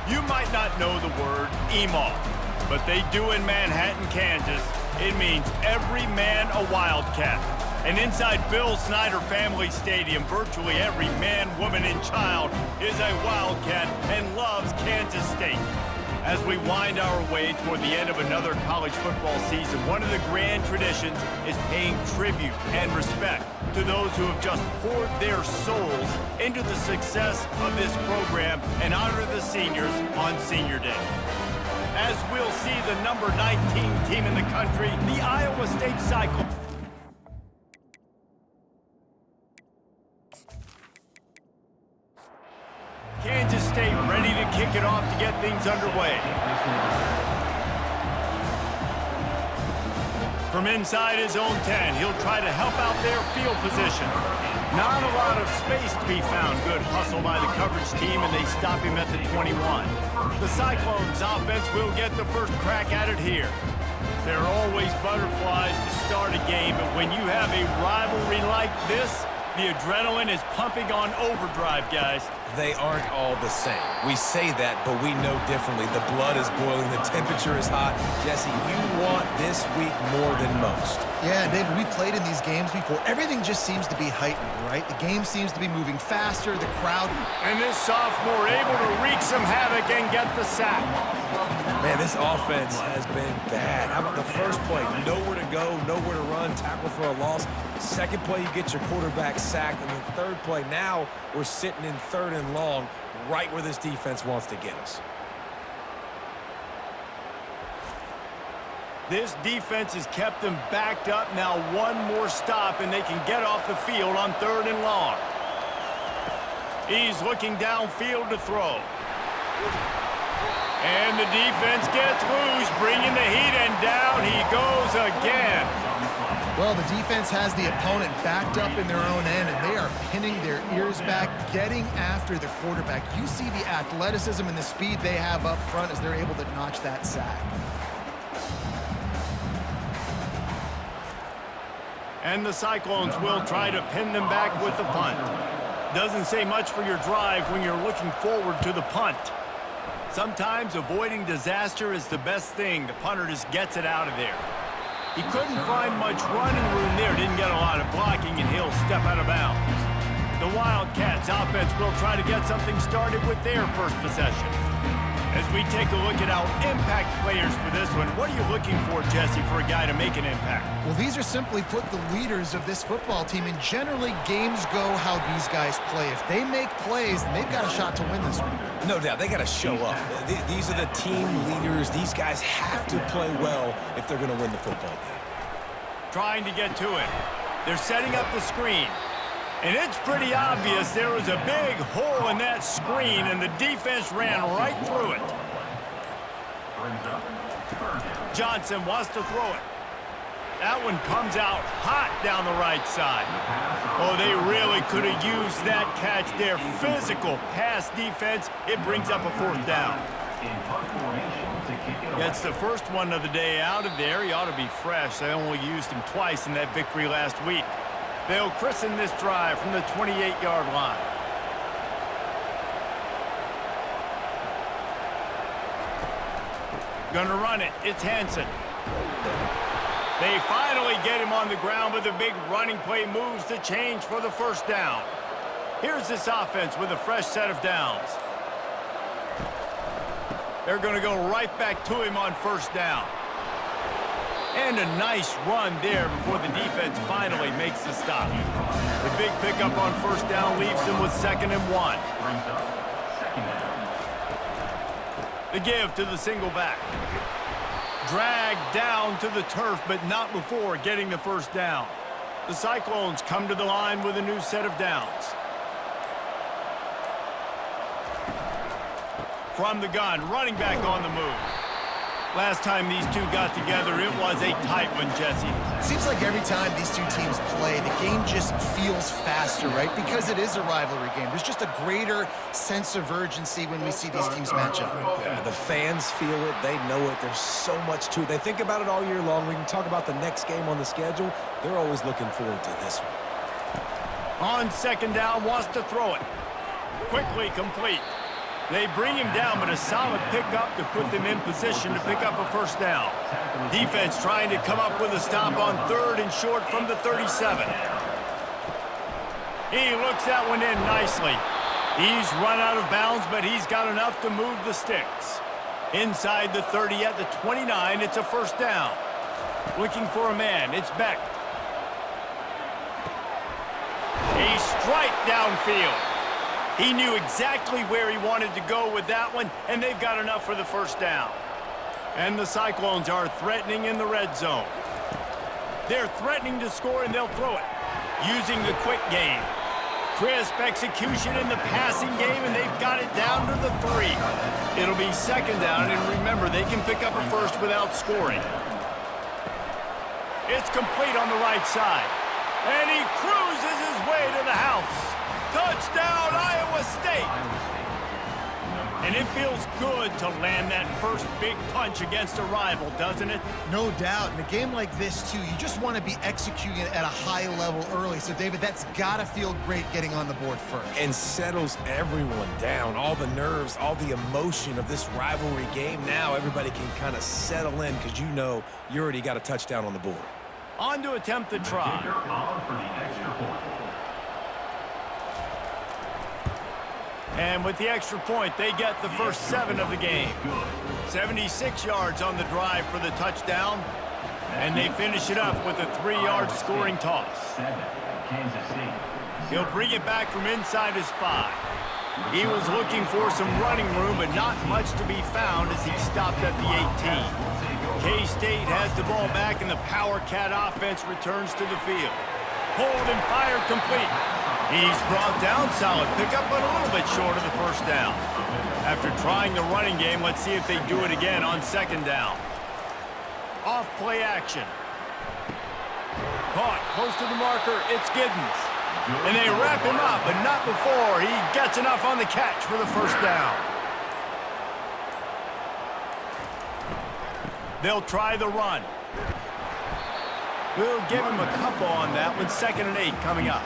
You might not know the word EMAW, but they do in Manhattan, Kansas. It means every man a Wildcat. And inside Bill Snyder Family Stadium, virtually every man, woman, and child is a Wildcat and loves Kansas State. As we wind our way toward the end of another college football season, one of the grand traditions is paying tribute and respect to those who have just poured their souls into the success of this program and honor the seniors on Senior Day. As we'll see the number 19 team in the country, the Iowa State Cyclones. Kansas State ready to kick it off to get things underway. From inside his own 10, he'll try to help out their field position. Not a lot of space to be found. Good hustle by the coverage team, and they stop him at the 21. The Cyclones offense will get the first crack at it here. There are always butterflies to start a game, but when you have a rivalry like this, the adrenaline is pumping on overdrive, guys. They aren't all the same. We say that, but we know differently. The blood is boiling. The temperature is hot. Jesse, you want this week more than most. Yeah, David, we played in these games before. Everything just seems to be heightened, right? The game seems to be moving faster, the crowd. And this sophomore able to wreak some havoc and get the sack. Man, this offense has been bad. How about the first play? Nowhere to go, nowhere to run, tackle for a loss. Second play, you get your quarterback sacked. And the third play, now we're sitting in 3rd and long, right where this defense wants to get us. This defense has kept them backed up. Now one more stop, and they can get off the field on 3rd and long. He's looking downfield to throw. And the defense gets loose, bringing the heat, and down he goes again. Well, the defense has the opponent backed up in their own end, and they are pinning their ears back, getting after the quarterback. You see the athleticism and the speed they have up front as they're able to notch that sack. And the Cyclones will try to pin them back with the punt. Doesn't say much for your drive when you're looking forward to the punt. Sometimes avoiding disaster is the best thing. The punter just gets it out of there. He couldn't find much running room there, didn't get a lot of blocking, and he'll step out of bounds. The Wildcats offense will try to get something started with their first possession. As we take a look at our impact players for this one, what are you looking for, Jesse, for a guy to make an impact? Well, these are simply put the leaders of this football team, and generally games go how these guys play. If they make plays, then they've got a shot to win this one. No doubt, they got to show up. These are the team leaders. These guys have to play well if they're going to win the football game. Trying to get to it. They're setting up the screen. And it's pretty obvious there was a big hole in that screen, and the defense ran right through it. Johnson wants to throw it. That one comes out hot down the right side. Oh, they really could have used that catch there. Physical pass defense. It brings up a 4th down. That's the first one of the day out of there. He ought to be fresh. They only used him twice in that victory last week. They'll christen this drive from the 28-yard line. Gonna run it. It's Hansen. They finally get him on the ground, but the big running play moves the change for the first down. Here's this offense with a fresh set of downs. They're going to go right back to him on 1st down. And a nice run there before the defense finally makes the stop. The big pickup on 1st down leaves them with 2nd and 1. The give to the single back. Dragged down to the turf, but not before getting the 1st down. The Cyclones come to the line with a new set of downs. From the gun, running back on the move. Last time these two got together, it was a tight one, Jesse. Seems like every time these two teams play, the game just feels faster, right? Because it is a rivalry game. There's just a greater sense of urgency when we see these teams match up. Yeah, the fans feel it. They know it. There's so much to it. They think about it all year long. We can talk about the next game on the schedule. They're always looking forward to this one. On 2nd down, wants to throw it. Quickly complete. They bring him down, but a solid pickup to put them in position to pick up a first down. Defense trying to come up with a stop on 3rd and short from the 37. He looks that one in nicely. He's run out of bounds, but he's got enough to move the sticks. Inside the 30 at the 29, it's a first down. Looking for a man, it's Beck. A strike downfield. He knew exactly where he wanted to go with that one, and they've got enough for the first down. And the Cyclones are threatening in the red zone. They're threatening to score, and they'll throw it. Using the quick game. Crisp execution in the passing game, and they've got it down to the 3. It'll be second down, and remember, they can pick up a first without scoring. It's complete on the right side. And he cruises his way to the house. Touchdown, Iowa State! And it feels good to land that first big punch against a rival, doesn't it? No doubt. In a game like this, too, you just want to be executing it at a high level early. So, David, that's got to feel great getting on the board first. And settles everyone down. All the nerves, all the emotion of this rivalry game. Now everybody can kind of settle in because you know you already got a touchdown on the board. On to attempt the try. And with the extra point, they get the first 7 of the game. 76 yards on the drive for the touchdown. And they finish it up with a 3-yard scoring toss. He'll bring it back from inside his 5. He was looking for some running room, but not much to be found as he stopped at the 18. K-State has the ball back, and the Power Cat offense returns to the field. Hold and fire complete. He's brought down, solid pickup, but a little bit short of the first down. After trying the running game, let's see if they do it again on second down. Off play action. Caught close to the marker, it's Giddens. And they wrap him up, but not before he gets enough on the catch for the first down. They'll try the run. We'll give him a couple on that one. 2nd and 8 coming up.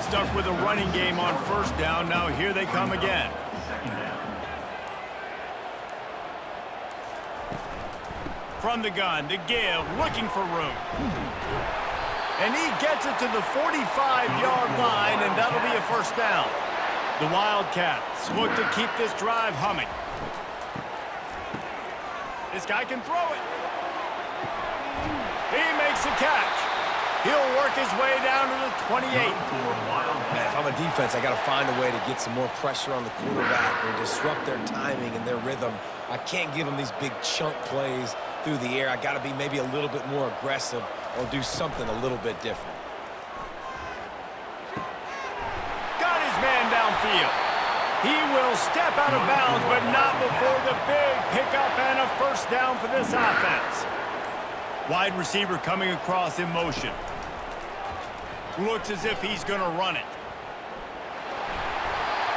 Stuck with a running game on first down. Now here they come again. From the gun, the give, looking for room. And he gets it to the 45-yard line, and that'll be a first down. The Wildcats look to keep this drive humming. This guy can throw it. He makes a catch. He'll work his way down to the 28. Man, if I'm a defense, I got to find a way to get some more pressure on the quarterback or disrupt their timing and their rhythm. I can't give them these big chunk plays through the air. I got to be maybe a little bit more aggressive or do something a little bit different. Got his man downfield. He will step out of bounds, but not before the big pickup and a first down for this offense. Wide receiver coming across in motion. Looks as if he's going to run it.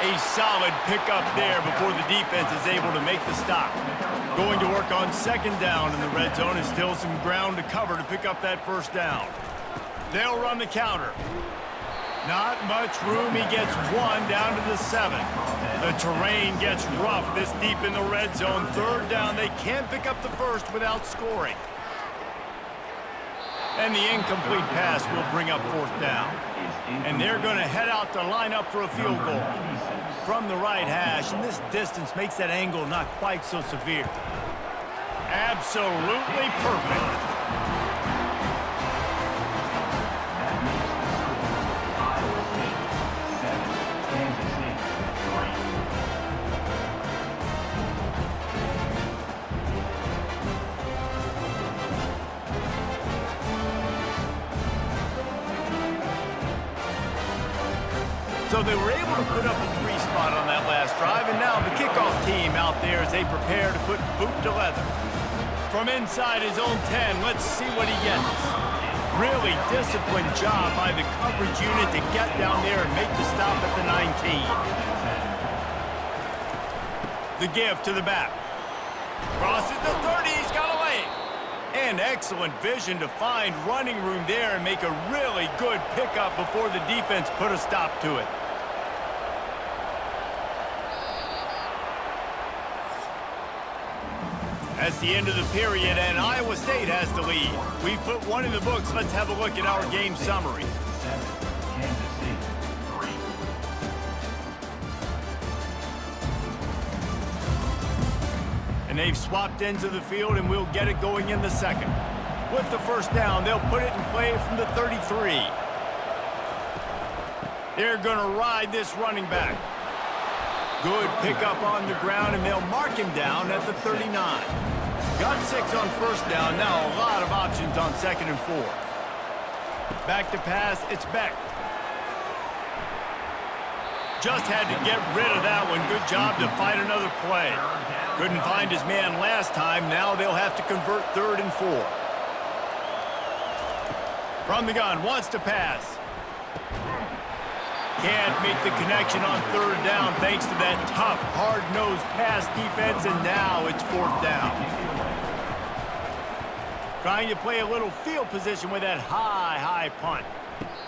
A solid pickup there before the defense is able to make the stop. Going to work on second down in the red zone, is still some ground to cover to pick up that first down. They'll run the counter. Not much room. He gets 1 down to the 7. The terrain gets rough this deep in the red zone. 3rd down. They can't pick up the first without scoring. And the incomplete pass will bring up 4th down. And they're going to head out to line up for a field goal. From the right hash, and this distance makes that angle not quite so severe. Absolutely perfect. So they were able to put up a 3 spot on that last drive, and now the kickoff team out there as they prepare to put boot to leather. From inside his own 10, let's see what he gets. Really disciplined job by the coverage unit to get down there and make the stop at the 19. The give to the back. Crosses the 30, he's got a leg. And excellent vision to find running room there and make a really good pickup before the defense put a stop to it. That's the end of the period, and Iowa State has the lead. We've put one in the books. Let's have a look at our game summary. And they've swapped ends of the field, and we'll get it going in the second. With the first down, they'll put it in play from the 33. They're going to ride this running back. Good pickup on the ground, and they'll mark him down at the 39. Got 6 on first down. Now a lot of options on 2nd and 4. Back to pass, it's Beck. Just had to get rid of that one. Good job to fight another play. Couldn't find his man last time. Now they'll have to convert 3rd and 4. From the gun, wants to pass. Can't make the connection on 3rd down thanks to that tough, hard-nosed pass defense, and now it's 4th down. Trying to play a little field position with that high punt.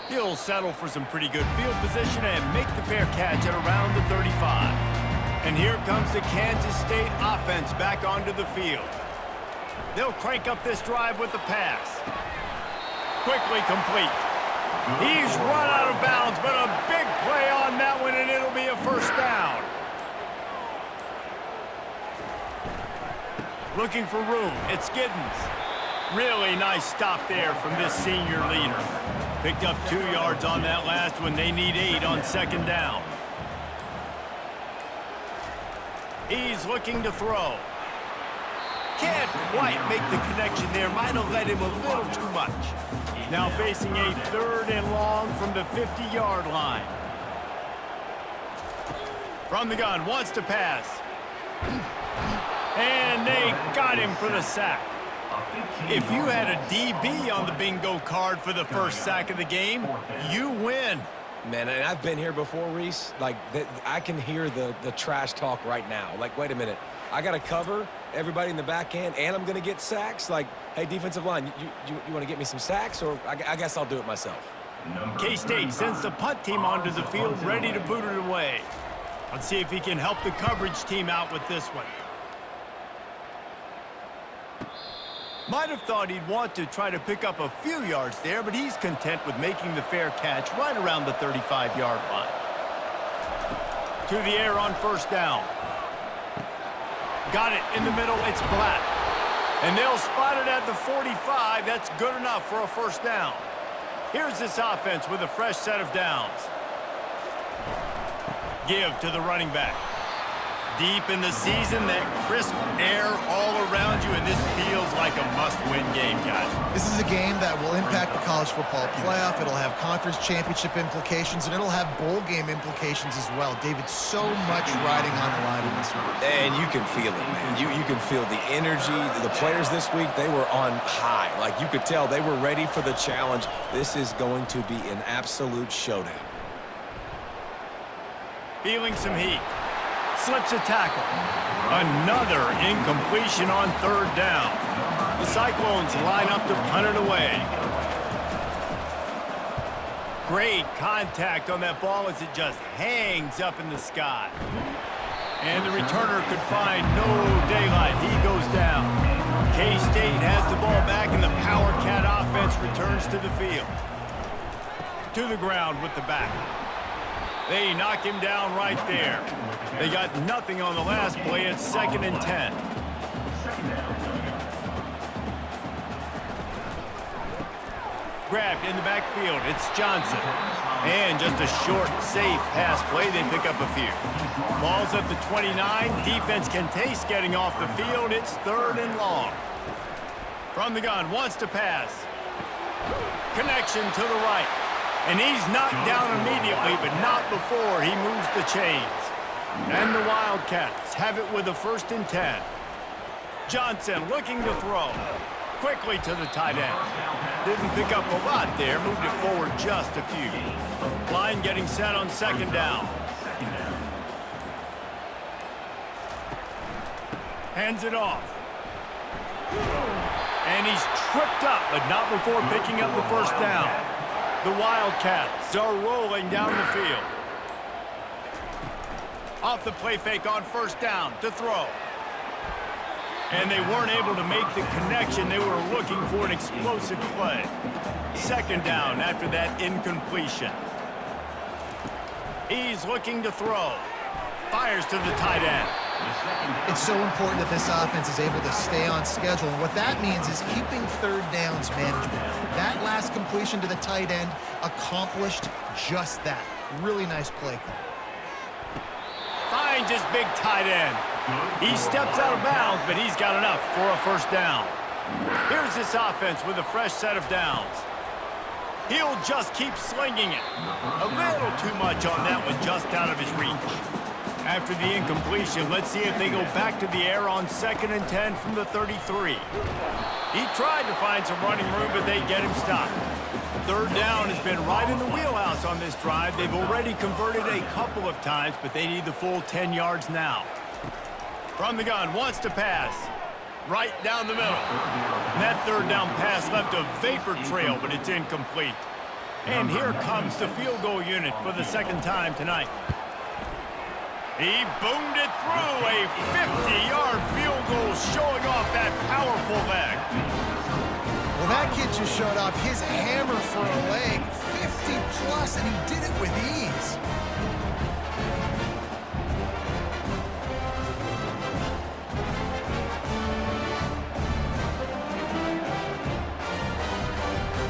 He'll settle for some pretty good field position and make the fair catch at around the 35. And here comes the Kansas State offense back onto the field. They'll crank up this drive with the pass. Quickly complete. He's run out of bounds, but a big play on that one, and it'll be a first down. Looking for room. It's Giddens. Really nice stop there from this senior leader. Picked up 2 yards on that last one. They need 8 on 2nd down. He's looking to throw. Can't quite make the connection there. Might have led him a little too much. Now facing a 3rd and long from the 50-yard line. From the gun, wants to pass. And they got him for the sack. If you had a DB on the bingo card for the first sack of the game, you win. Man, and I've been here before, Reese. Like, I can hear the trash talk right now. Like, wait a minute. I got to cover everybody in the back end, and I'm going to get sacks? Like, hey, defensive line, you want to get me some sacks, or I guess I'll do it myself? K-State sends the punt team onto the field, ready to boot it away. Let's see if he can help the coverage team out with this one. Might have thought he'd want to try to pick up a few yards there, but he's content with making the fair catch right around the 35-yard line. To the air on first down. Got it in the middle, it's Black. And they'll spot it at the 45. That's good enough for a first down. Here's this offense with a fresh set of downs. Give to the running back. Deep in the season, that crisp air all around you, and this feels like a must-win game, guys. This is a game that will impact the college football playoff. It'll have conference championship implications, and it'll have bowl game implications as well. David, so much riding on the line in this one. And you can feel it, man. You can feel the energy. The players this week, they were on high. Like, you could tell they were ready for the challenge. This is going to be an absolute showdown. Feeling some heat. Slips a tackle. Another incompletion on 3rd down. The Cyclones line up to punt it away. Great contact on that ball as it just hangs up in the sky. And the returner could find no daylight. He goes down. K-State has the ball back, and the Power Cat offense returns to the field. To the ground with the back. They knock him down right there. They got nothing on the last play. It's 2nd and 10. Grabbed in the backfield. It's Johnson. And just a short, safe pass play. They pick up a few. Ball's at the 29. Defense can taste getting off the field. It's 3rd and long. From the gun, wants to pass. Connection to the right. And he's knocked down immediately, but not before he moves the chains. And the Wildcats have it with a 1st and 10. Johnson looking to throw. Quickly to the tight end. Didn't pick up a lot there, moved it forward just a few. Line getting set on 2nd down. Hands it off. And he's tripped up, but not before picking up the first down. The Wildcats are rolling down the field. Off the play fake on 1st down to throw. And they weren't able to make the connection. They were looking for an explosive play. Second down after that incompletion. He's looking to throw. Fires to the tight end. It's so important that this offense is able to stay on schedule. And what that means is keeping third downs manageable. That last completion to the tight end accomplished just that. Really nice play call. Finds his big tight end. He steps out of bounds, but he's got enough for a first down. Here's this offense with a fresh set of downs. He'll just keep slinging it. A little too much on that one, just out of his reach. After the incompletion, let's see if they go back to the air on 2nd and 10 from the 33. He tried to find some running room, but they get him stopped. Third down has been right in the wheelhouse on this drive. They've already converted a couple of times, but they need the full 10 yards now. From the gun, wants to pass. Right down the middle. And that third down pass left a vapor trail, but it's incomplete. And here comes the field goal unit for the second time tonight. He boomed it through a 50-yard field goal, showing off that powerful leg. Well, that kid just showed off his hammer for a leg, 50-plus, and he did it with ease.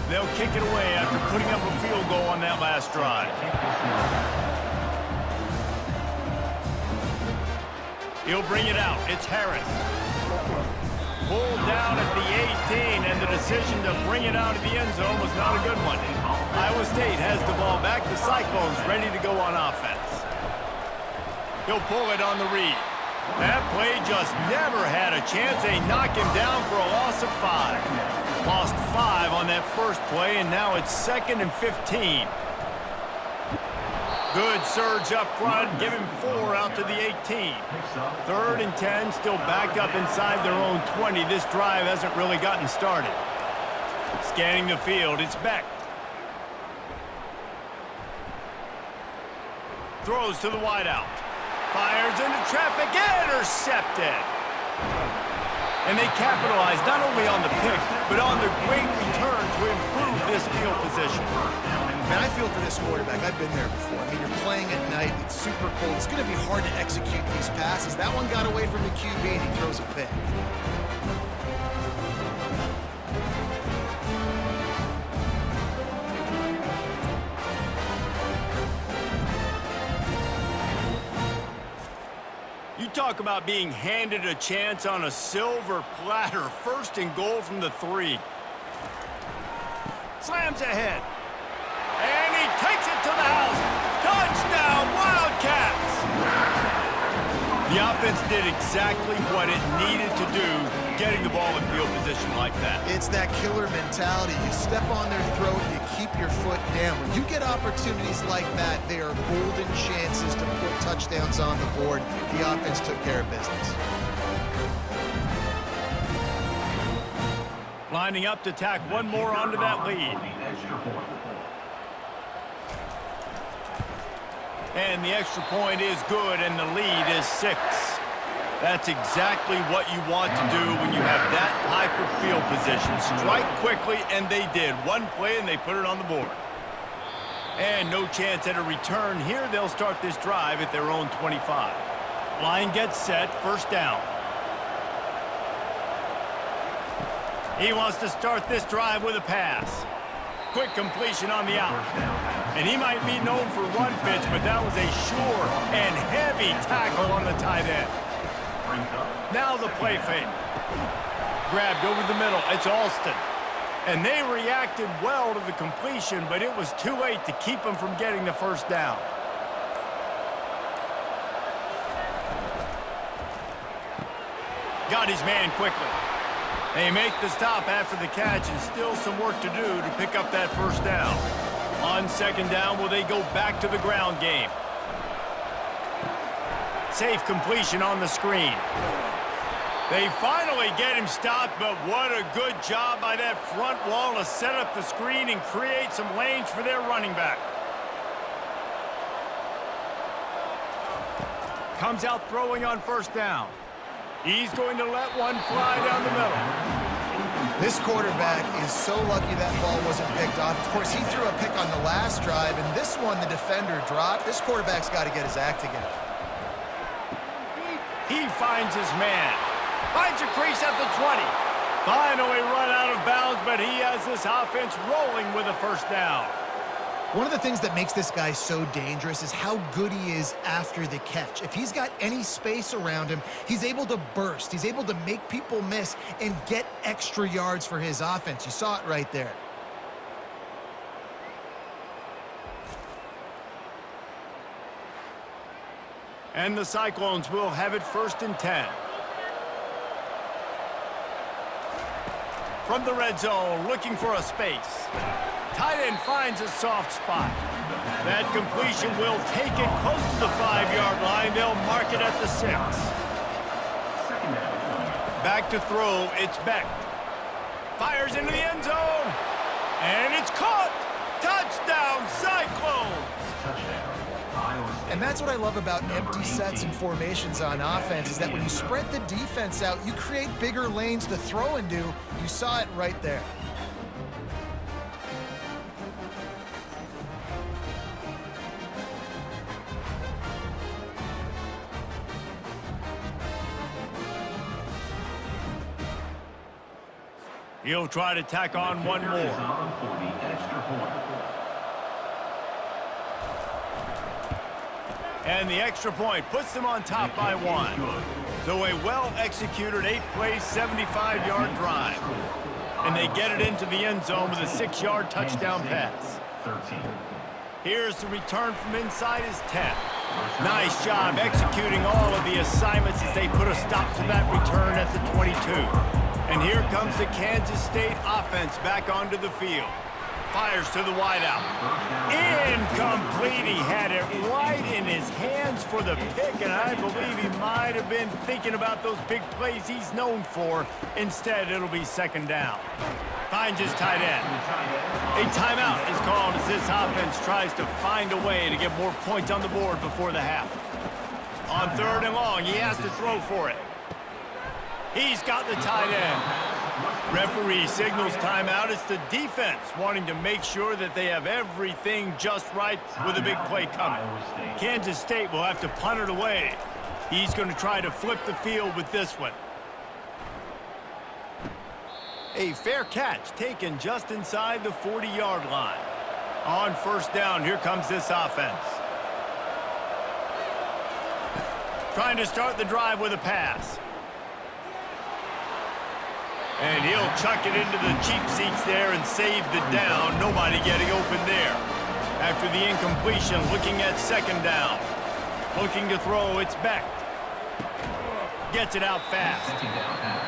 They'll kick it away after putting up a field goal on that last drive. He'll bring it out. It's Harris. Pulled down at the 18, and the decision to bring it out of the end zone was not a good one. Iowa State has the ball back. The Cyclones ready to go on offense. He'll pull it on the read. That play just never had a chance. They knock him down for a loss of 5. Lost 5 on that first play, and now it's 2nd and 15. Good surge up front, give him 4 out to the 18. 3rd and 10, still backed up inside their own 20. This drive hasn't really gotten started. Scanning the field, it's Beck. Throws to the wideout. Fires into traffic, intercepted. And they capitalize not only on the pick, but on the great return to improve this field position. Man, I feel for this quarterback. I've been there before. I mean, you're playing at night. It's super cold. It's going to be hard to execute these passes. That one got away from the QB, and he throws a pick. You talk about being handed a chance on a silver platter. 1st and goal from the 3. Slams ahead. And he takes it to the house. Touchdown, Wildcats! The offense did exactly what it needed to do, getting the ball in field position like that. It's that killer mentality. You step on their throat, you keep your foot down. When you get opportunities like that, they are golden chances to put touchdowns on the board. The offense took care of business. Lining up to tack one more onto that lead. And the extra point is good, and the lead is 6. That's exactly what you want to do when you have that type of field position. Strike quickly, and they did. One play, and they put it on the board. And no chance at a return here. They'll start this drive at their own 25. Line gets set, 1st down. He wants to start this drive with a pass. Quick completion on the out. And he might be known for run fits, but that was a sure and heavy tackle on the tight end. Now the play fake. Grabbed over the middle. It's Alston. And they reacted well to the completion, but it was too late to keep them from getting the 1st down. Got his man quickly. They make the stop after the catch, and still some work to do to pick up that 1st down. On 2nd down, will they go back to the ground game? Safe completion on the screen. They finally get him stopped, but what a good job by that front wall to set up the screen and create some lanes for their running back. Comes out throwing on 1st down. He's going to let one fly down the middle. This quarterback is so lucky that ball wasn't picked off. Of course, he threw a pick on the last drive, and this one the defender dropped. This quarterback's got to get his act together. He finds his man. Finds a crease at the 20. Finally run out of bounds, but he has this offense rolling with a first down. One of the things that makes this guy so dangerous is how good he is after the catch. If he's got any space around him, he's able to burst. He's able to make people miss and get extra yards for his offense. You saw it right there. And the Cyclones will have it 1st and 10. From the red zone, looking for a space. Tight end finds a soft spot. That completion will take it close to the 5-yard line. They'll mark it at the 6. Back to throw, it's Beck. Fires into the end zone. And it's caught. Touchdown, Cyclones. And that's what I love about empty sets and formations on offense, is that when you spread the defense out, you create bigger lanes to throw into. You saw it right there. He'll try to tack on one more. And the extra point puts them on top by 1. So a well-executed 8-play, 75-yard drive. And they get it into the end zone with a 6-yard touchdown pass. Here's the return from inside his 10. Nice job executing all of the assignments as they put a stop to that return at the 22. And here comes the Kansas State offense back onto the field. Fires to the wideout. Incomplete. He had it right in his hands for the pick, and I believe he might have been thinking about those big plays he's known for. Instead, it'll be 2nd down. Finds his tight end. A timeout is called as this offense tries to find a way to get more points on the board before the half. On 3rd and long, he has to throw for it. He's got the tight end. Referee signals timeout. It's the defense wanting to make sure that they have everything just right with a big play coming. Kansas State will have to punt it away. He's going to try to flip the field with this one. A fair catch taken just inside the 40-yard line. On 1st down, here comes this offense. Trying to start the drive with a pass. And he'll chuck it into the cheap seats there and save the down. Nobody getting open there. After the incompletion, looking at 2nd down. Looking to throw, it's Beck. Gets it out fast.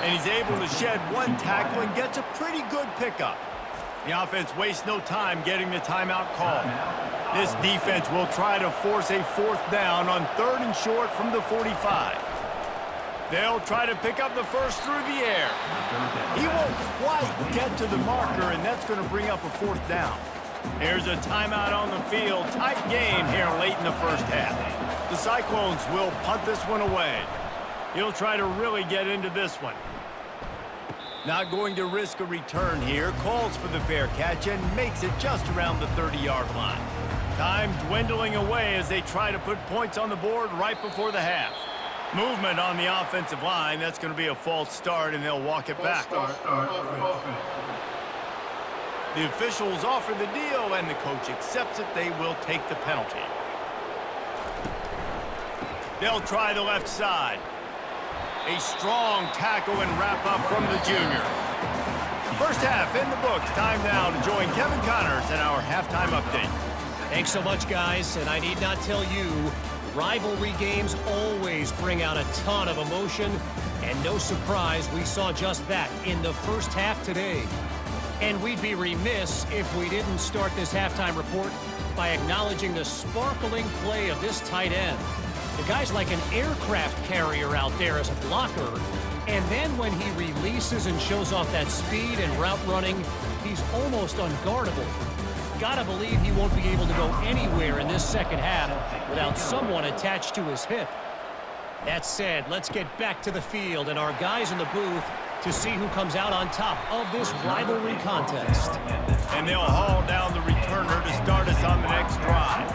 And he's able to shed one tackle and gets a pretty good pickup. The offense wastes no time getting the timeout call. This defense will try to force a 4th down on 3rd and short from the 45. They'll try to pick up the first through the air. He won't quite get to the marker, and that's going to bring up a 4th down. There's a timeout on the field. Tight game here late in the first half. The Cyclones will punt this one away. He'll try to really get into this one. Not going to risk a return here. Calls for the fair catch and makes it just around the 30-yard line. Time dwindling away as they try to put points on the board right before the half. Movement on the offensive line. That's going to be a false start, and they'll walk it back. The officials offer the deal, and the coach accepts it. They will take the penalty. They'll try the left side. A strong tackle and wrap up from the junior. First half in the books. Time now to join Kevin Connors in our halftime update. Thanks so much, guys, and I need not tell you, rivalry games always bring out a ton of emotion, and no surprise, we saw just that in the first half today. And we'd be remiss if we didn't start this halftime report by acknowledging the sparkling play of this tight end. The guy's like an aircraft carrier out there as a blocker, and then when he releases and shows off that speed and route running, he's almost unguardable. Gotta believe he won't be able to go anywhere in this second half without someone attached to his hip. That said, let's get back to the field and our guys in the booth to see who comes out on top of this rivalry contest. And they'll haul down the returner to start us on the next drive.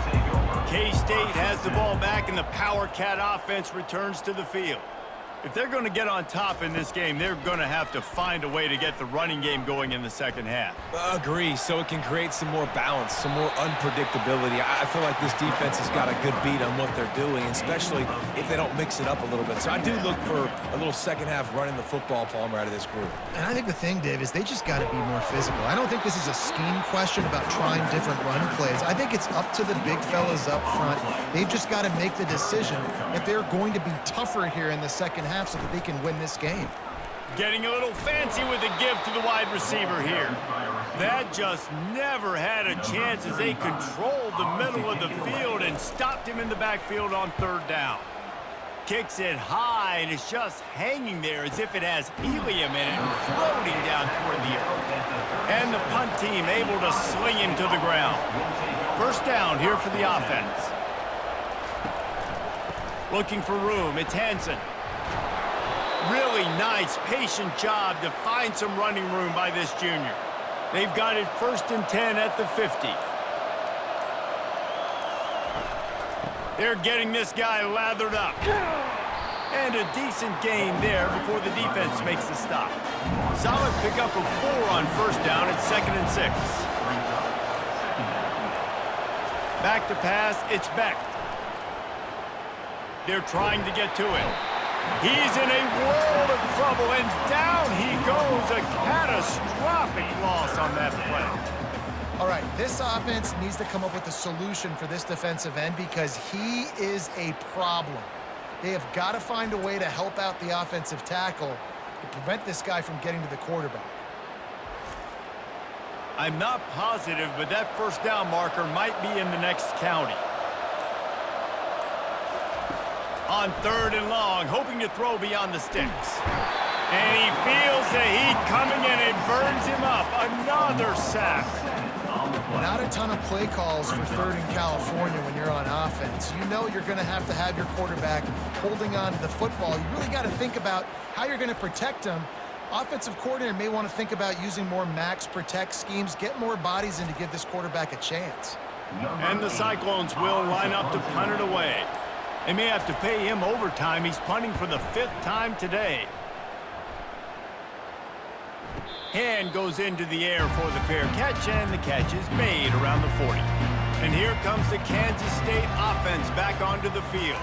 K-State has the ball back and the Power Cat offense returns to the field. If they're going to get on top in this game, they're going to have to find a way to get the running game going in the second half. Agree, so it can create some more balance, some more unpredictability. I feel like this defense has got a good beat on what they're doing, especially if they don't mix it up a little bit. So I do look for a little second half running the football, Palmer, out of this group. And I think the thing, Dave, is they just got to be more physical. I don't think this is a scheme question about trying different run plays. I think it's up to the big fellas up front. They've just got to make the decision that they're going to be tougher here in the second half so that they can win this game. Getting a little fancy with a give to the wide receiver here. That just never had a chance as they controlled the middle of the field and stopped him in the backfield on third down. Kicks it high and it's just hanging there as if it has helium in it, floating down toward the earth. And the punt team able to sling him to the ground. First down here for the offense. Looking for room, it's Hansen. Really nice, patient job to find some running room by this junior. They've got it 1st and 10 at the 50. They're getting this guy lathered up. And a decent gain there before the defense makes the stop. Solid pickup of 4 on first down at 2nd and 6. Back to pass, it's Beck. They're trying to get to him. He's in a world of trouble, and down he goes. A catastrophic loss on that play. All right, this offense needs to come up with a solution for this defensive end because he is a problem. They have got to find a way to help out the offensive tackle to prevent this guy from getting to the quarterback. I'm not positive, but that first down marker might be in the next county. On 3rd and long, hoping to throw beyond the sticks. And he feels the heat coming in. It burns him up. Another sack. Not a ton of play calls for 3rd in California when you're on offense. You know you're going to have your quarterback holding on to the football. You really got to think about how you're going to protect him. Offensive coordinator may want to think about using more max protect schemes, get more bodies in to give this quarterback a chance. And the Cyclones will line up to punt it away. They may have to pay him overtime. He's punting for the 5th time today. Hand goes into the air for the fair catch, and the catch is made around the 40. And here comes the Kansas State offense back onto the field.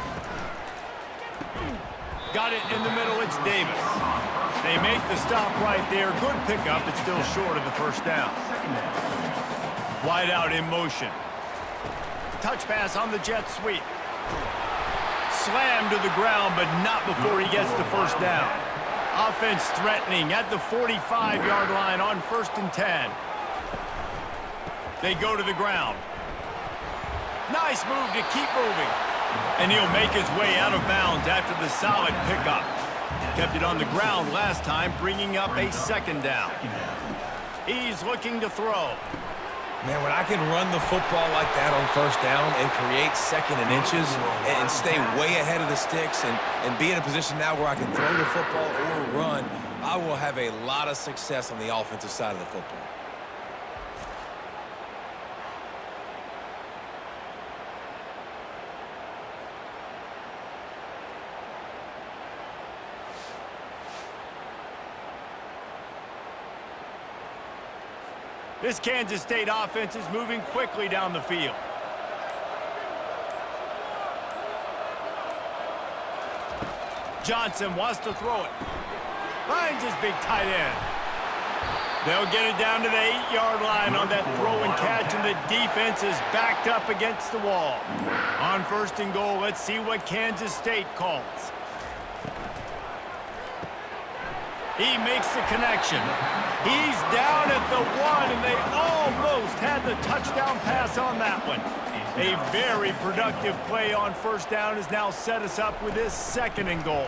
Got it in the middle, it's Davis. They make the stop right there. Good pickup, it's still short of the first down. Wide out in motion. Touch pass on the jet sweep. Slammed to the ground, but not before he gets the first down. Offense threatening at the 45-yard line on 1st and 10. They go to the ground. Nice move to keep moving. And he'll make his way out of bounds after the solid pickup. Kept it on the ground last time, bringing up a 2nd down. He's looking to throw. Man, when I can run the football like that on first down and create 2nd and inches and stay way ahead of the sticks and be in a position now where I can throw the football or run, I will have a lot of success on the offensive side of the football. This Kansas State offense is moving quickly down the field. Johnson wants to throw it. Finds his big tight end. They'll get it down to the 8-yard line on that throw and catch, and the defense is backed up against the wall. On 1st and goal, let's see what Kansas State calls. He makes the connection. He's down at the 1, and they almost had the touchdown pass on that one. A very productive play on first down has now set us up with this 2nd and goal.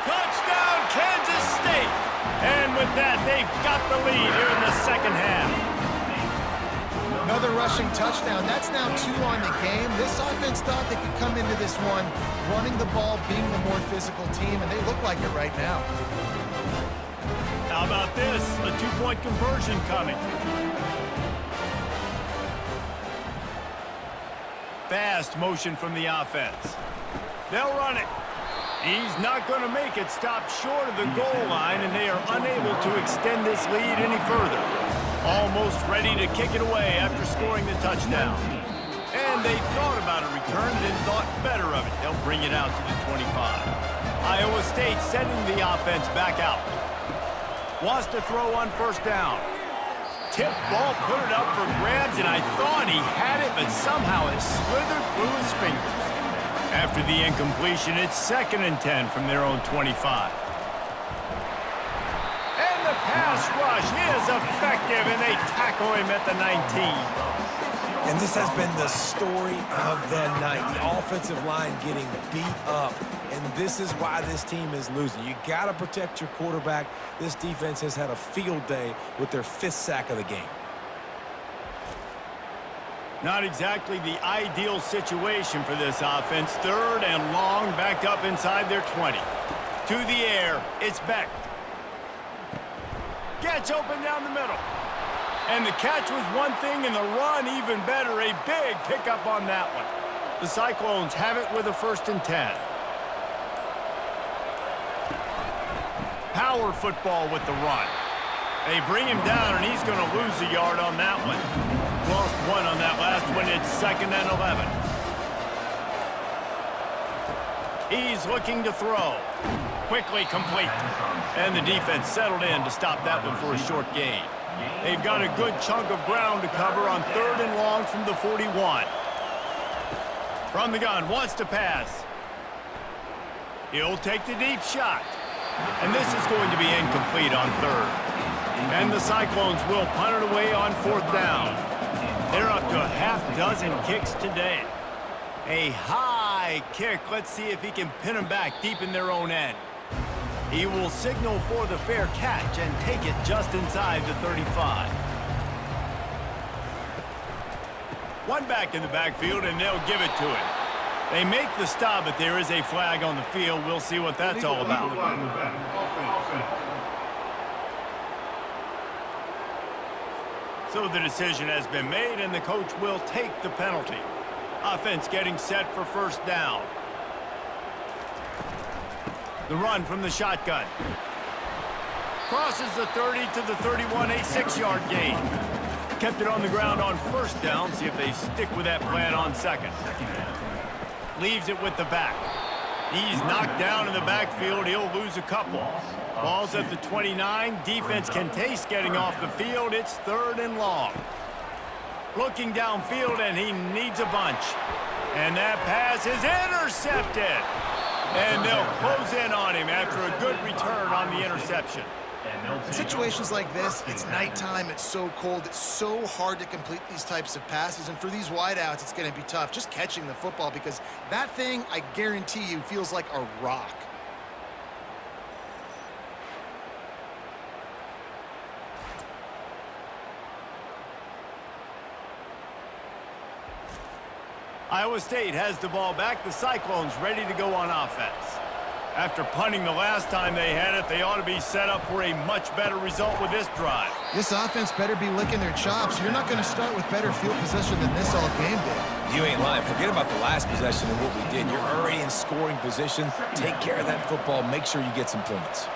Touchdown, Kansas State! And with that, they've got the lead here in the second half. Another rush rushing touchdown. That's now 2 on the game. This offense thought they could come into this one running the ball, being the more physical team, and they look like it right now. How about this? A 2-point conversion coming. Fast motion from the offense. They'll run it. He's not going to make it. Stop short of the goal line, and they are unable to extend this lead any further. Almost ready to kick it away after scoring the touchdown. And they thought about a return, then thought better of it. They'll bring it out to the 25. Iowa State sending the offense back out. Wants to throw on first down. Tip ball, put it up for grabs, and I thought he had it, but somehow it slithered through his fingers. After the incompletion, it's 2nd and 10 from their own 25. And the pass rush is effective, and they tackle him at the 19. And this has been the story of the night. The offensive line getting beat up, and this is why this team is losing. You got to protect your quarterback. This defense has had a field day with their 5th sack of the game. Not exactly the ideal situation for this offense. 3rd and long, backed up inside their 20. To the air, it's Beck. Gets open down the middle. And the catch was one thing, and the run even better. A big pickup on that one. The Cyclones have it with a 1st and 10. Power football with the run. They bring him down, and he's going to lose a yard on that one. Lost 1 on that last one. It's 2nd and 11. He's looking to throw. Quickly complete. And the defense settled in to stop that one for a short gain. They've got a good chunk of ground to cover on 3rd and long from the 41. From the gun, wants to pass. He'll take the deep shot. And this is going to be incomplete on 3rd. And the Cyclones will punt it away on 4th down. They're up to a half-dozen kicks today. A high kick. Let's see if he can pin them back deep in their own end. He will signal for the fair catch and take it just inside the 35. One back in the backfield, and they'll give it to him. They make the stop, but there is a flag on the field. We'll see what that's all about. So the decision has been made, and the coach will take the penalty. Offense getting set for 1st down. The run from the shotgun. Crosses the 30 to the 31, a 6-yard gain. Kept it on the ground on 1st down. See if they stick with that plan on 2nd. Leaves it with the back. He's knocked down in the backfield. He'll lose a couple. Ball's at the 29. Defense can taste getting off the field. It's 3rd and long. Looking downfield, and he needs a bunch. And that pass is intercepted. And they'll close in on him after a good return on the interception. In situations like this, it's nighttime, it's so cold, it's so hard to complete these types of passes, and for these wideouts, it's going to be tough just catching the football, because that thing, I guarantee you, feels like a rock. Iowa State has the ball back. The Cyclones ready to go on offense. After punting the last time they had it, they ought to be set up for a much better result with this drive. This offense better be licking their chops. You're not going to start with better field possession than this all game did. You ain't lying. Forget about the last possession and what we did. You're already in scoring position. Take care of that football. Make sure you get some points.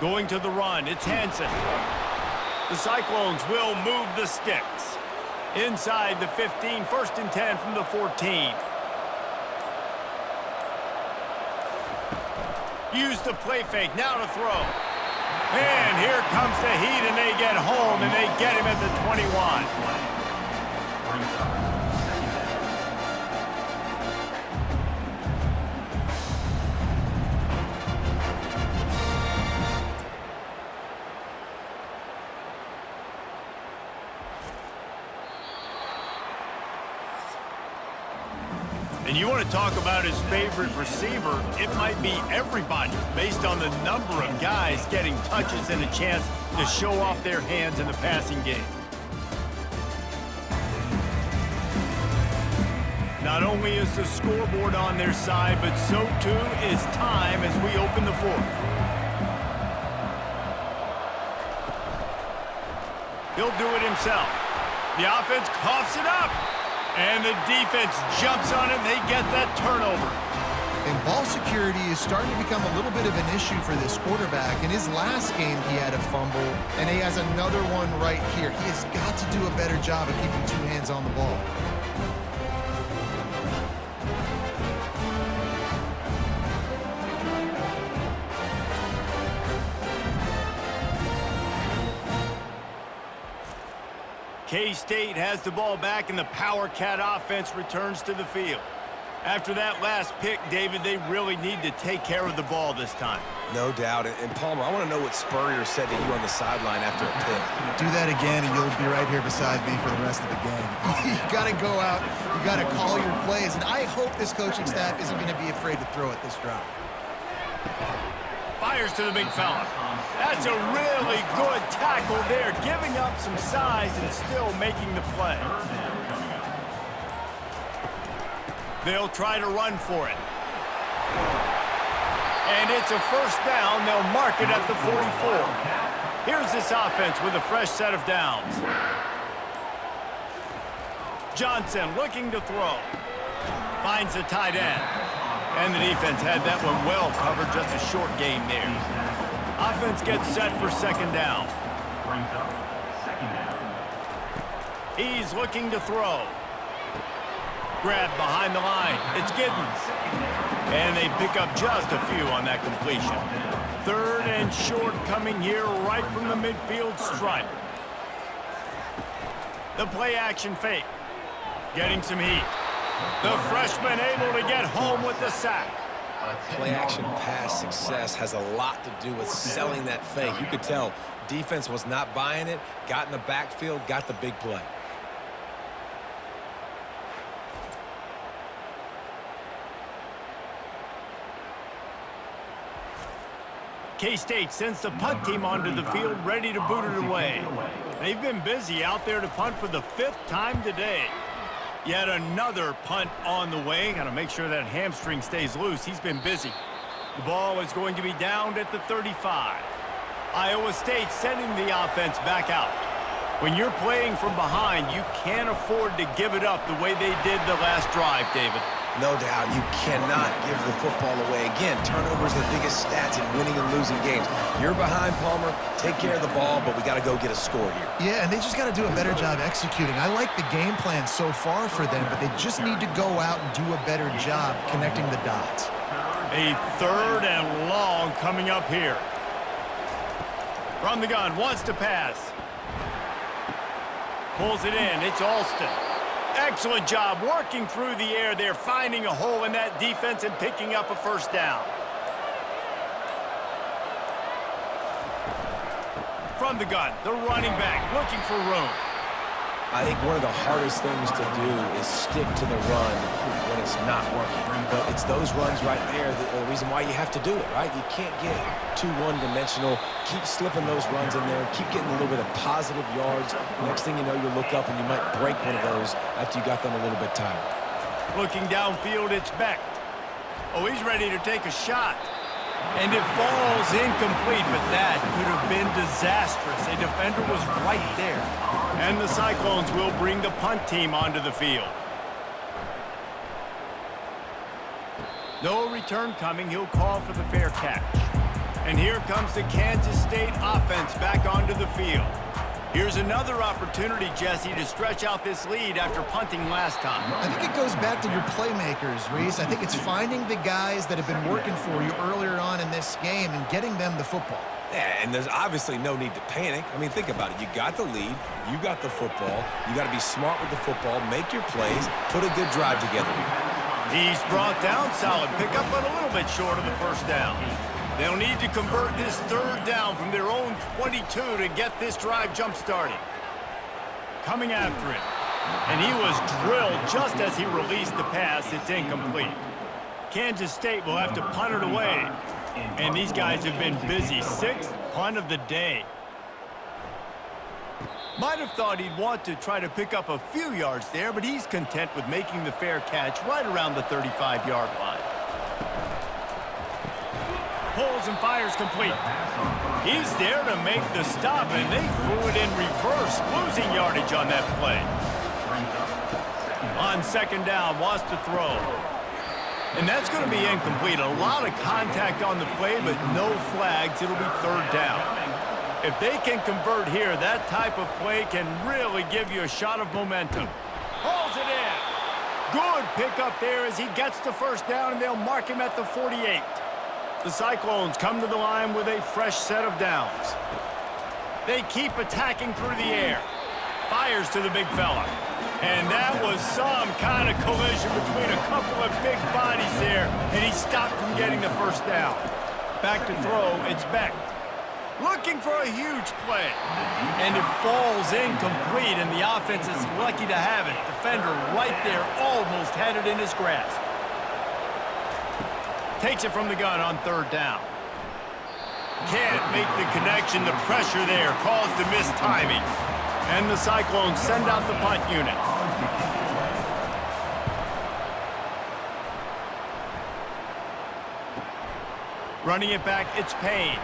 Going to the run, it's Hansen. The Cyclones will move the sticks. Inside the 15, 1st and 10 from the 14. Use the play fake, now to throw. And here comes the heat, and they get home, and they get him at the 21. And you want to talk about his favorite receiver, it might be everybody based on the number of guys getting touches and a chance to show off their hands in the passing game. Not only is the scoreboard on their side, but so too is time as we open the fourth. He'll do it himself. The offense coughs it up. And the defense jumps on it, and they get that turnover. And ball security is starting to become a little bit of an issue for this quarterback. In his last game, he had a fumble, and he has another one right here. He has got to do a better job of keeping two hands on the ball. K-State has the ball back, and the Power Cat offense returns to the field. After that last pick, David, they really need to take care of the ball this time. No doubt. And Palmer, I want to know what Spurrier said to you on the sideline after a pick. Do that again, and you'll be right here beside me for the rest of the game. You got to go out. You got to call your plays. And I hope this coaching staff isn't going to be afraid to throw at this drive. Fires to the big fella. That's a really good tackle there, giving up some size and still making the play. They'll try to run for it. And it's a first down. They'll mark it at the 44. Here's this offense with a fresh set of downs. Johnson looking to throw. Finds the tight end. And the defense had that one well covered, just a short gain there. Offense gets set for second down. He's looking to throw. Grabbed behind the line. It's Giddens. And they pick up just a few on that completion. Third and short coming here right from the midfield stripe. The play action fake. Getting some heat. The freshman able to get home with the sack. Play-action pass success has a lot to do with selling that fake. You could tell defense was not buying it, got in the backfield, got the big play. K-State sends the punt team onto the field, ready to boot it away. They've been busy out there to punt for the 5th time today. Yet another punt on the way. Got to make sure that hamstring stays loose. He's been busy. The ball is going to be downed at the 35. Iowa State sending the offense back out. When you're playing from behind, you can't afford to give it up the way they did the last drive, David. No doubt, you cannot give the football away. Again, turnovers are the biggest stats in winning and losing games. You're behind, Palmer. Take care of the ball, but we got to go get a score here. Yeah, and they just got to do a better job executing. I like the game plan so far for them, but they just need to go out and do a better job connecting the dots. A third and long coming up here. From the gun, wants to pass. Pulls it in. It's Alston. Excellent job working through the air there, finding a hole in that defense and picking up a first down. From the gun, the running back looking for room. I think one of the hardest things to do is stick to the run when it's not working. But it's those runs right there that are the reason why you have to do it, right? You can't get too one-dimensional. Keep slipping those runs in there. Keep getting a little bit of positive yards. Next thing you know, you look up and you might break one of those after you got them a little bit tired. Looking downfield, it's Beck. Oh, he's ready to take a shot. And it falls incomplete, but that could have been disastrous. A defender was right there. And the Cyclones will bring the punt team onto the field. No return coming. He'll call for the fair catch. And here comes the Kansas State offense back onto the field. Here's another opportunity, Jesse, to stretch out this lead after punting last time. I think it goes back to your playmakers, Reese. I think it's finding the guys that have been working for you earlier on in this game and getting them the football. Yeah, and there's obviously no need to panic. I mean, think about it. You got the lead. You got the football. You got to be smart with the football, make your plays, put a good drive together here. He's brought down, solid pickup, but a little bit short of the first down. They'll need to convert this third down from their own 22 to get this drive jump-started. Coming after it. And he was drilled just as he released the pass. It's incomplete. Kansas State will have to punt it away. And these guys have been busy. 6th punt of the day. Might have thought he'd want to try to pick up a few yards there, but he's content with making the fair catch right around the 35-yard line. Pulls and fires complete. He's there to make the stop, and they threw it in reverse, losing yardage on that play. On second down, wants to throw. And that's going to be incomplete. A lot of contact on the play, but no flags. It'll be third down. If they can convert here, that type of play can really give you a shot of momentum. Pulls it in. Good pickup there as he gets the first down, and they'll mark him at the 48. The Cyclones come to the line with a fresh set of downs. They keep attacking through the air. Fires to the big fella. And that was some kind of collision between a couple of big bodies there, and he stopped from getting the first down. Back to throw, it's Beck. Looking for a huge play. And it falls incomplete, and the offense is lucky to have it. Defender right there almost had it in his grasp. Takes it from the gun on third down. Can't make the connection. The pressure there caused the missed timing. And the Cyclones send out the punt unit. Running it back, it's Payne.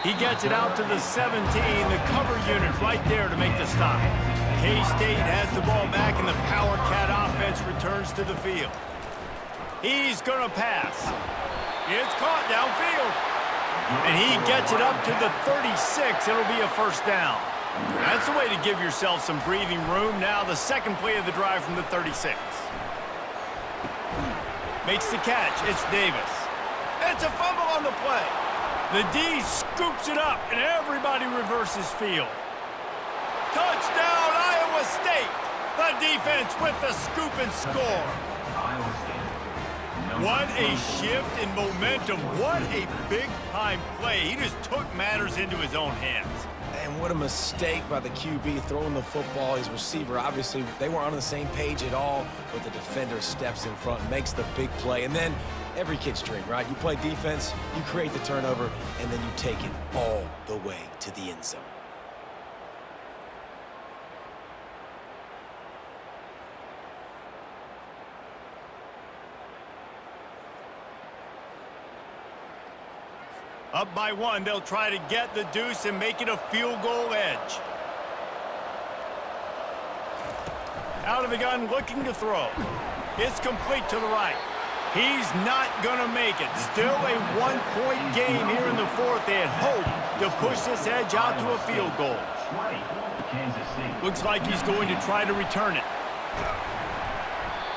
He gets it out to the 17, the cover unit right there to make the stop. K-State has the ball back, and the Power Cat offense returns to the field. He's going to pass. It's caught downfield. And he gets it up to the 36. It'll be a first down. That's the way to give yourself some breathing room. Now the second play of the drive from the 36. Makes the catch. It's Davis. It's a fumble on the play. The D scoops it up, and everybody reverses field. Touchdown, Iowa State. The defense with the scoop and score. What a shift in momentum. What a big-time play. He just took matters into his own hands. And what a mistake by the QB throwing the football. His receiver, obviously, they weren't on the same page at all, but the defender steps in front, makes the big play. And then every kid's dream, right? You play defense, you create the turnover, and then you take it all the way to the end zone. Up by one, they'll try to get the deuce and make it a field goal edge. Out of the gun, looking to throw. It's complete to the right. He's not going to make it. Still a one-point game here in the fourth. They had hoped to push this edge out to a field goal. Looks like he's going to try to return it.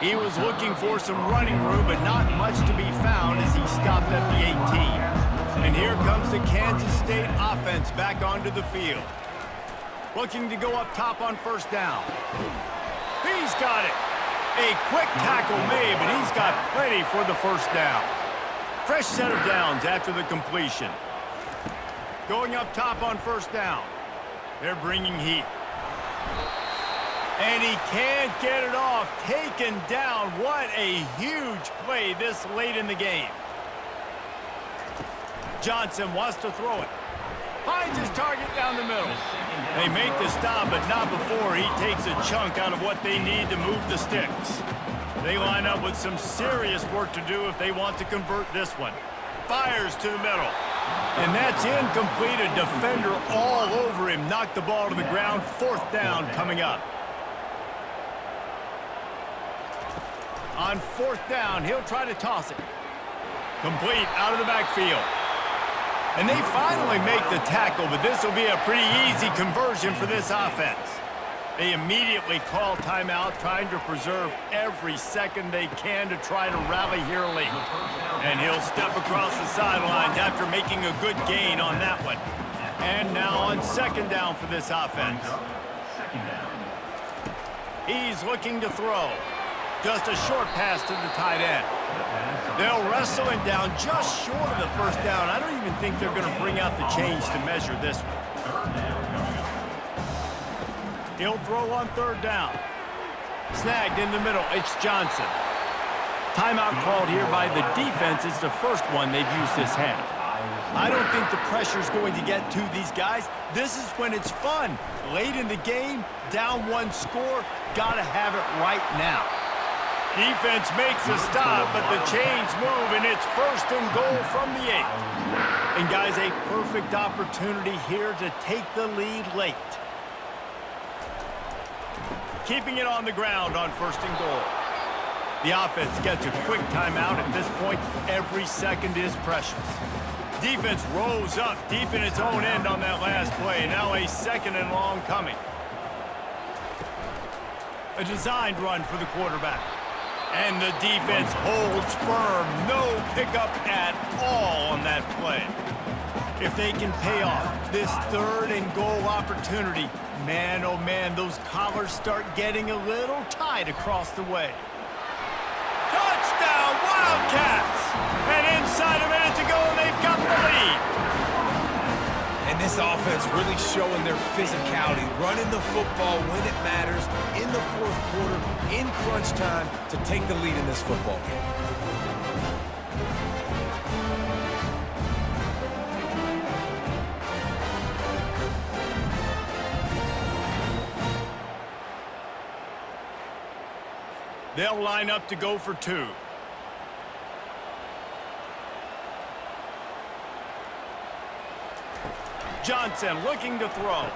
He was looking for some running room, but not much to be found as he stopped at the 18. And here comes the Kansas State offense back onto the field. Looking to go up top on first down. He's got it. A quick tackle made, but he's got plenty for the first down. Fresh set of downs after the completion. Going up top on first down. They're bringing heat. And he can't get it off. Taken down. What a huge play this late in the game. Johnson wants to throw it. Finds his target down the middle. They make the stop, but not before he takes a chunk out of what they need to move the sticks. They line up with some serious work to do if they want to convert this one. Fires to the middle. And that's incomplete. A defender all over him. Knocked the ball to the ground. Fourth down coming up. On fourth down, he'll try to toss it. Complete out of the backfield. And they finally make the tackle, but this will be a pretty easy conversion for this offense. They immediately call timeout, trying to preserve every second they can to try to rally here late. And he'll step across the sidelines after making a good gain on that one. And now on second down for this offense. He's looking to throw. Just a short pass to the tight end. They'll wrestle him down just short of the first down. I don't even think they're going to bring out the change to measure this one. He'll throw on third down. Snagged in the middle. It's Johnson. Timeout called here by the defense. It's the first one they've used this half. I don't think the pressure's going to get to these guys. This is when it's fun. Late in the game, down one score, gotta have it right now. Defense makes a stop, but the chains move, and it's 1st and goal from the 8. And guys, a perfect opportunity here to take the lead late. Keeping it on the ground on 1st and goal. The offense gets a quick timeout. At this point, every second is precious. Defense rose up deep in its own end on that last play. Now a 2nd and long coming. A designed run for the quarterback. And the defense holds firm. No pickup at all on that play. If they can pay off this 3rd and goal opportunity, man, oh man, those collars start getting a little tight across the way. Touchdown, Wildcats! And inside a minute to go, they've got the lead. And this offense really showing their physicality, running the football when it matters, in the 4th quarter, in crunch time, to take the lead in this football game. They'll line up to go for 2. Johnson looking to throw.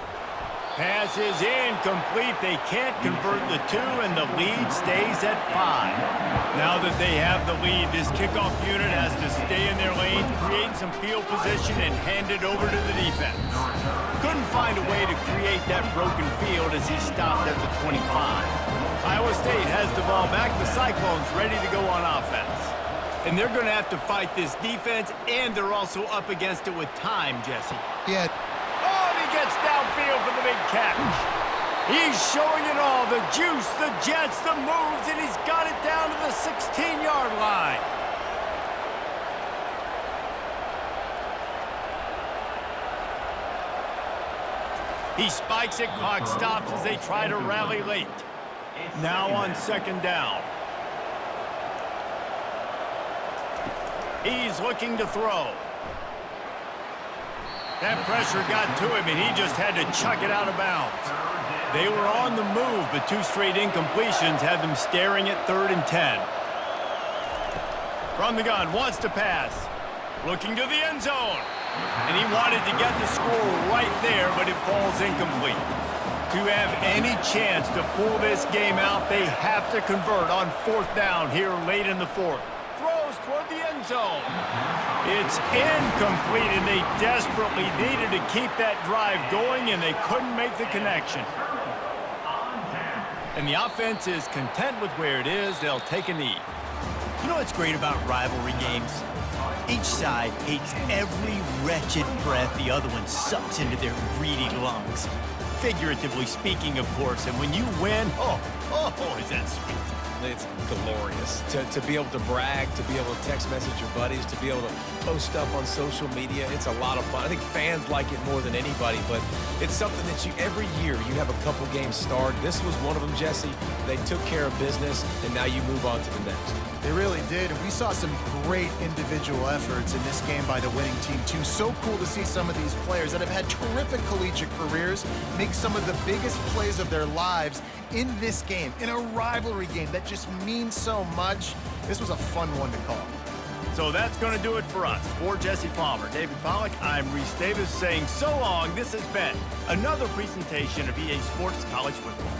Pass is incomplete. They can't convert the 2, and the lead stays at 5. Now that they have the lead, this kickoff unit has to stay in their lane, create some field position, and hand it over to the defense. Couldn't find a way to create that broken field as he stopped at the 25. Iowa State has the ball back. The Cyclones ready to go on offense. And they're going to have to fight this defense, and they're also up against it with time, Jesse. Yeah. Oh, and he gets downfield for the big catch. He's showing it all, the juice, the jets, the moves, and he's got it down to the 16-yard line. He spikes it, clock stops as they try to rally late. Now on 2nd down. He's looking to throw. That pressure got to him, and he just had to chuck it out of bounds. They were on the move, but 2 straight incompletions had them staring at 3rd and 10. From the gun, wants to pass. Looking to the end zone. And he wanted to get the score right there, but it falls incomplete. To have any chance to pull this game out, they have to convert on 4th down here late in the 4th. Throws toward the end zone. It's incomplete, and they desperately needed to keep that drive going, and they couldn't make the connection. And the offense is content with where it is. They'll take a knee. You know what's great about rivalry games? Each side hates every wretched breath the other one sucks into their greedy lungs. Figuratively speaking, of course, and when you win, oh, is that sweet. It's glorious to be able to brag, to be able to text message your buddies, to be able to post stuff on social media. It's a lot of fun. I think fans like it more than anybody, but it's something that every year you have a couple games start. This was one of them, Jesse. They took care of business, and now you move on to the next. They really did, and we saw some great individual efforts in this game by the winning team, too. So cool to see some of these players that have had terrific collegiate careers make some of the biggest plays of their lives in this game, in a rivalry game that just means so much. This was a fun one to call. So that's going to do it for us. For Jesse Palmer, David Pollack, I'm Reese Davis saying so long. This has been another presentation of EA Sports College Football.